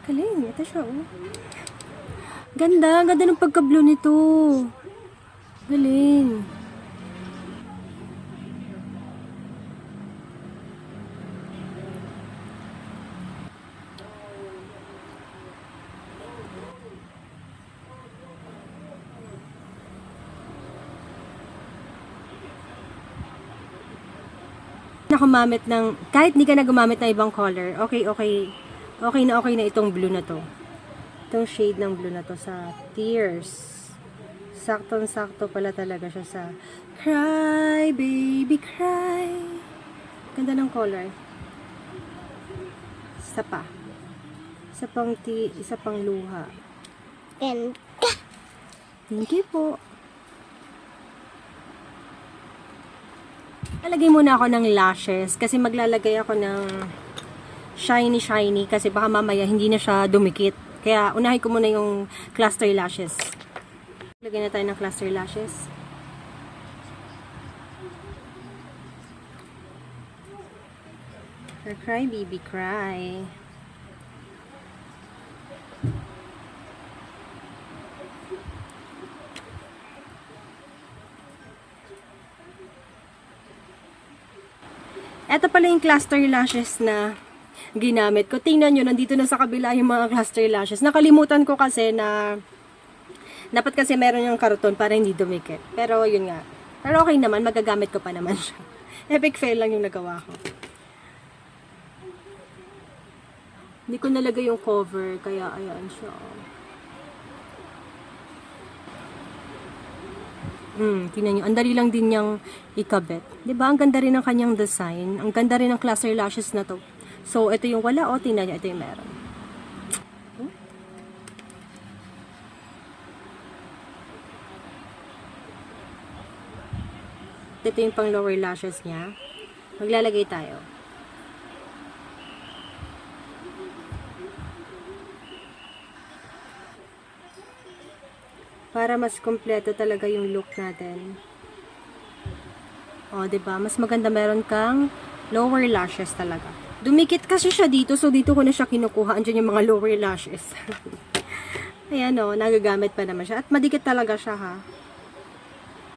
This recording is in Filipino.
Galing, ito siya, oh. Ganda, ganda ng pagka-blue nito. Galing. Na gumamit ng, kahit hindi ka na gumamit ng ibang color, okay na itong blue na to. Itong shade ng blue na to sa Tears. Saktong-sakto pala talaga siya sa Cry, Baby, Cry. Ganda ng color. Isa pa. Isa pang luha. And Thank you po. Lalagay muna ako ng lashes kasi maglalagay ako ng shiny kasi baka mamaya hindi na siya dumikit. Kaya unahin ko muna yung cluster lashes. Lagyan na tayo ng cluster lashes. Cry, baby, cry. Ito pala yung cluster lashes na ginamit ko. Tingnan nyo, nandito na sa kabila yung mga cluster lashes. Nakalimutan ko kasi na dapat kasi meron yung karuton para hindi dumikit. Pero yun nga. Pero okay naman, magagamit ko pa naman siya. Epic fail lang yung nagawa ko. Hindi ko nalagay yung cover, kaya ayan siya. Tingnan nyo. Ang dali lang din niyang ikabit. Diba? Ang ganda rin ng kanyang design. Ang ganda rin ng cluster lashes na to. So, ito yung wala. O, tingnan nyo. Ito yung meron. Ito yung pang lower lashes niya. Maglalagay tayo. Para mas kompleto talaga yung look natin. O, diba? Mas maganda meron kang lower lashes talaga. Dumikit kasi siya dito, so dito ko na siya kinukuha. Andiyan yung mga lower lashes. Ayan o, nagagamit pa naman siya. At madikit talaga siya ha.